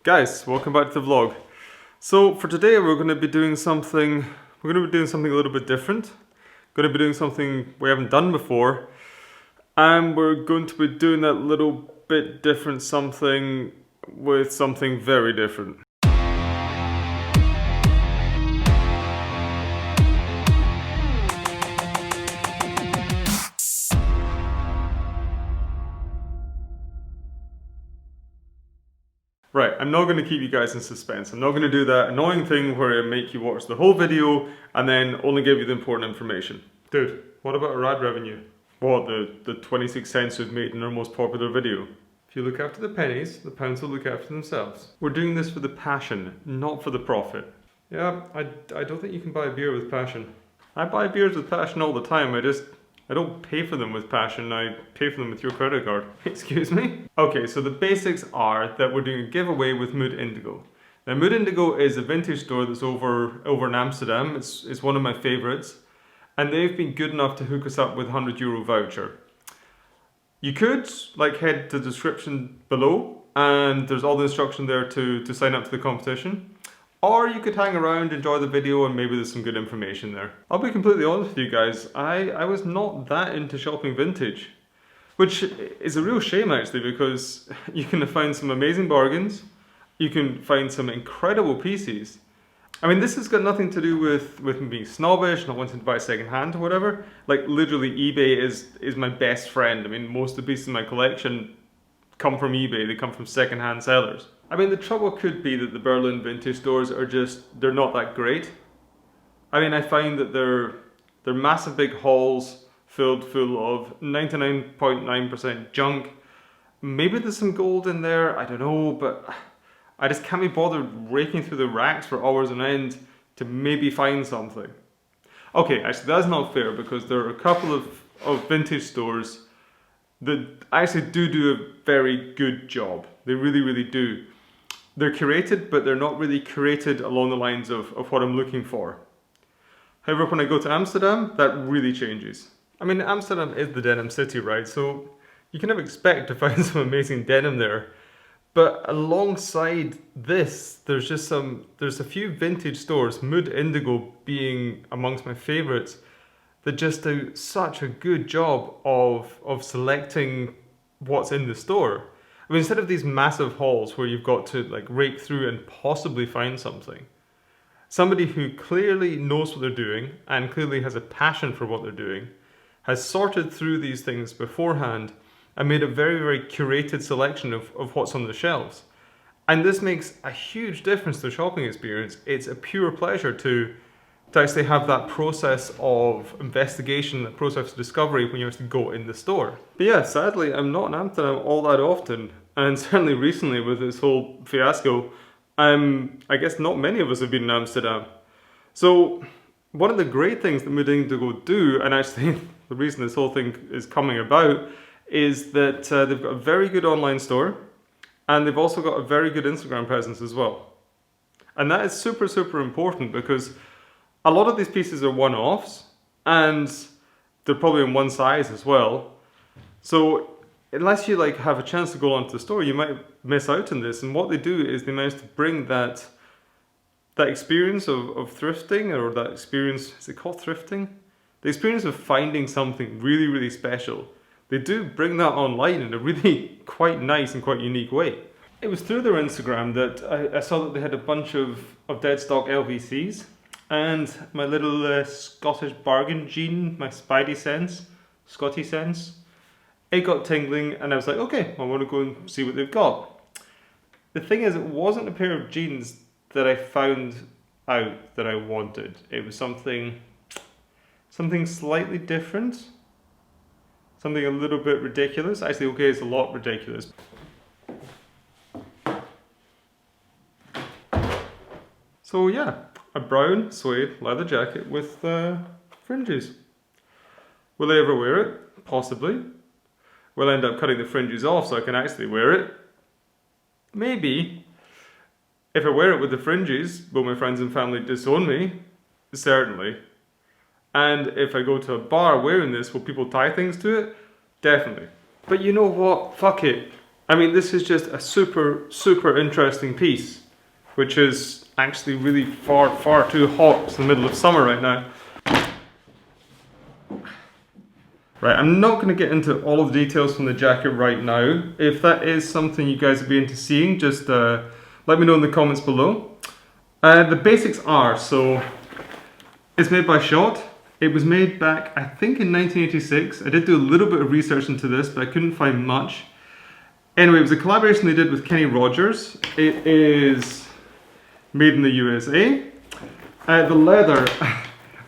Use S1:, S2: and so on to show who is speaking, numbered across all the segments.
S1: Guys, welcome back to the vlog. So for today we're going to be doing something a little bit different. Going to be doing something we haven't done before, and we're going to be doing that little bit different something with something very different. Right, I'm not going to keep you guys in suspense. I'm not going to do that annoying thing where I make you watch the whole video and then only give you the important information. Dude, what about our ad revenue? What, the 26 cents we've made in our most popular video? If you look after the pennies, the pounds will look after themselves. We're doing this for the passion, not for the profit. Yeah, I don't think you can buy a beer with passion. I buy beers with passion all the time, I don't pay for them with passion, I pay for them with your credit card. Excuse me? Okay, so the basics are that we're doing a giveaway with Mood Indigo. Now Mood Indigo is a vintage store that's over in Amsterdam. It's one of my favourites. And they've been good enough to hook us up with a €100 voucher. You could head to the description below and there's all the instruction there to sign up to the competition. Or you could hang around, enjoy the video, and maybe there's some good information there. I'll be completely honest with you guys, I was not that into shopping vintage. Which is a real shame actually, because you can find some amazing bargains, you can find some incredible pieces. I mean, this has got nothing to do with me being snobbish, not wanting to buy second hand or whatever. Like literally eBay is my best friend. I mean, most of the pieces in my collection come from eBay, they come from second hand sellers. I mean, the trouble could be that the Berlin vintage stores are they're not that great. I mean, I find that they're massive big hauls filled full of 99.9% junk. Maybe there's some gold in there, I don't know, but I just can't be bothered raking through the racks for hours on end to maybe find something. Okay, actually that's not fair, because there are a couple of vintage stores that actually do a very good job. They really, really do. They're curated, but they're not really curated along the lines of what I'm looking for. However, when I go to Amsterdam, that really changes. I mean, Amsterdam is the denim city, right? So you can never expect to find some amazing denim there. But alongside this, there's a few vintage stores, Mood Indigo being amongst my favorites, that just do such a good job of selecting what's in the store. I mean, instead of these massive hauls where you've got to rake through and possibly find something, somebody who clearly knows what they're doing and clearly has a passion for what they're doing has sorted through these things beforehand and made a very, very curated selection of what's on the shelves. And this makes a huge difference to the shopping experience. It's a pure pleasure to actually have that process of investigation, that process of discovery when you actually go in the store. But yeah, sadly, I'm not in Amsterdam all that often, and certainly recently with this whole fiasco, I guess not many of us have been in Amsterdam. So one of the great things that Mood Indigo do, and actually the reason this whole thing is coming about, is that they've got a very good online store, and they've also got a very good Instagram presence as well. And that is super, super important, because a lot of these pieces are one-offs, and they're probably in one size as well. So unless you have a chance to go onto the store, you might miss out on this. And what they do is they manage to bring that experience of thrifting, or that experience, is it called thrifting? The experience of finding something really, really special. They do bring that online in a really quite nice and quite unique way. It was through their Instagram that I saw that they had a bunch of dead stock LVCs. And my little Scottish bargain gene, my spidey sense, Scotty sense, it got tingling, and I was like, okay, I want to go and see what they've got. The thing is, it wasn't a pair of jeans that I found out that I wanted. It was something slightly different, something a little bit ridiculous. Actually, okay, it's a lot ridiculous. So yeah. A brown suede leather jacket with fringes. Will I ever wear it? Possibly. Will I end up cutting the fringes off so I can actually wear it? Maybe. If I wear it with the fringes, will my friends and family disown me? Certainly. And if I go to a bar wearing this, will people tie things to it? Definitely. But you know what? Fuck it. I mean, this is just a super interesting piece, which is actually really far too hot. It's the middle of summer right now. Right, I'm not going to get into all of the details from the jacket right now. If that is something you guys would be into seeing, just let me know in the comments below. The basics are, so it's made by Schott. It was made back, I think, in 1986. I did do a little bit of research into this, but I couldn't find much. Anyway, it was a collaboration they did with Kenny Rogers. It is made in the USA. The leather,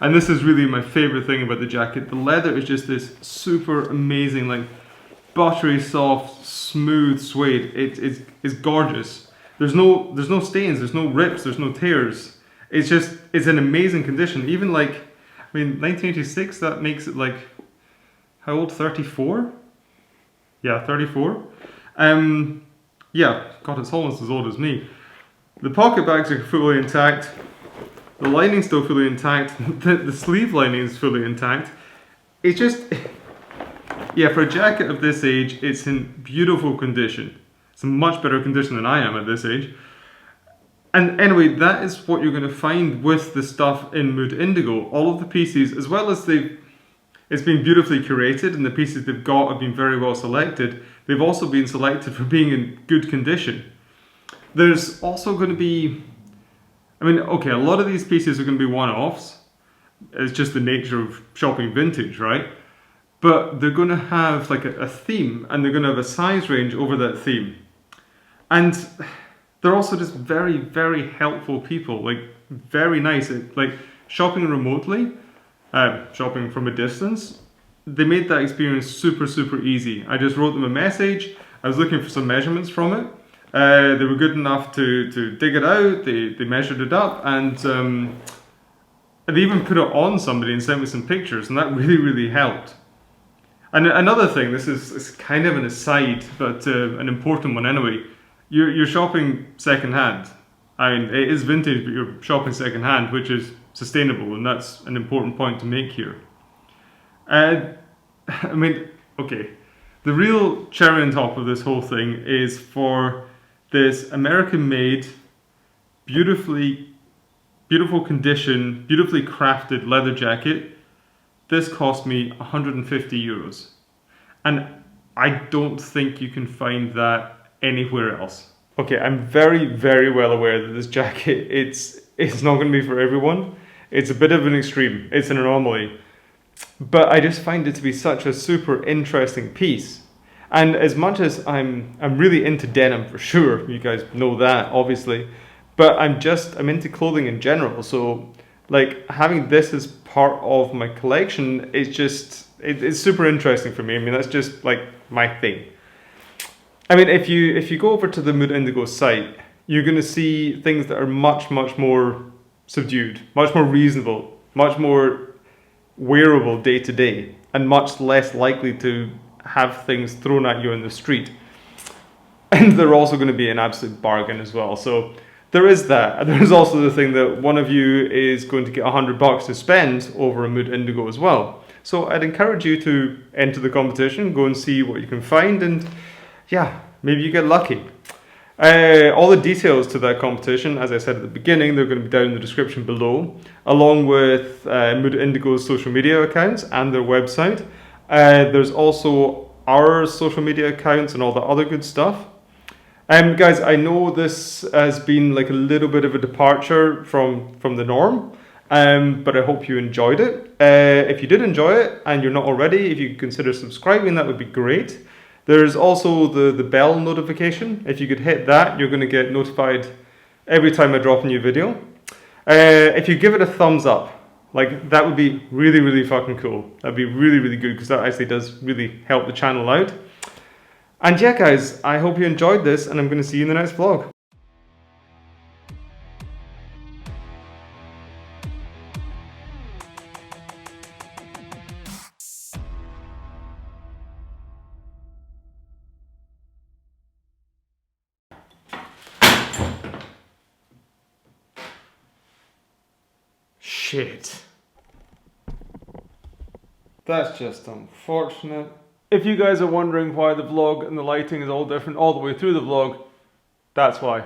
S1: and this is really my favorite thing about the jacket, the leather is just this super amazing, like buttery soft, smooth suede. It's gorgeous. There's no stains, there's no rips, there's no tears. It's an amazing condition. Even like, I mean, 1986, that makes it like, how old, 34? Yeah, 34. Yeah, God, it's almost as old as me. The pocket bags are fully intact. The lining's still fully intact. The sleeve lining is fully intact. It's just, yeah, for a jacket of this age, it's in beautiful condition. It's in much better condition than I am at this age. And anyway, that is what you're going to find with the stuff in Mood Indigo. All of the pieces, as well as it's been beautifully curated and the pieces they've got have been very well selected, they've also been selected for being in good condition. There's also going to be, I mean, okay, a lot of these pieces are going to be one-offs. It's just the nature of shopping vintage, right? But they're going to have like a theme, and they're going to have a size range over that theme. And they're also just very helpful people, like very nice, like shopping remotely, shopping from a distance. They made that experience super easy. I just wrote them a message. I was looking for some measurements from it. They were good enough to dig it out. They measured it up, and they even put it on somebody and sent me some pictures, and that really helped. And another thing, this is kind of an aside, but an important one anyway. You're shopping secondhand. I mean, it is vintage, but you're shopping secondhand, which is sustainable, and that's an important point to make here. I mean, okay, the real cherry on top of this whole thing is for this American-made, beautiful condition, beautifully crafted leather jacket. This cost me 150 euros. And I don't think you can find that anywhere else. Okay, I'm very well aware that this jacket, it's not going to be for everyone. It's a bit of an extreme. It's an anomaly. But I just find it to be such a super interesting piece. And as much as I'm really into denim for sure, you guys know that obviously, but I'm into clothing in general. So like having this as part of my collection is just, it's super interesting for me. I mean, that's just like my thing. I mean, if you go over to the Mood Indigo site, you're going to see things that are much more subdued, much more reasonable, much more wearable day to day, and much less likely to have things thrown at you in the street. And they're also going to be an absolute bargain as well. So there is that. And there's also the thing that one of you is going to get $100 to spend over a Mood Indigo as well. So I'd encourage you to enter the competition, go and see what you can find, and yeah, maybe you get lucky. All the details to that competition, as I said at the beginning, they're going to be down in the description below, along with Mood Indigo's social media accounts and their website. There's also our social media accounts and all the other good stuff. Guys, I know this has been like a little bit of a departure from the norm, but I hope you enjoyed it. If you did enjoy it and you're not already, if you could consider subscribing, that would be great. There's also the bell notification. If you could hit that, you're going to get notified every time I drop a new video. If you give it a thumbs up, like that would be really fucking cool. That'd be really good, because that actually does really help the channel out. And yeah guys, I hope you enjoyed this, and I'm going to see you in the next vlog. Shit. That's just unfortunate. If you guys are wondering why the vlog and the lighting is all different all the way through the vlog, that's why.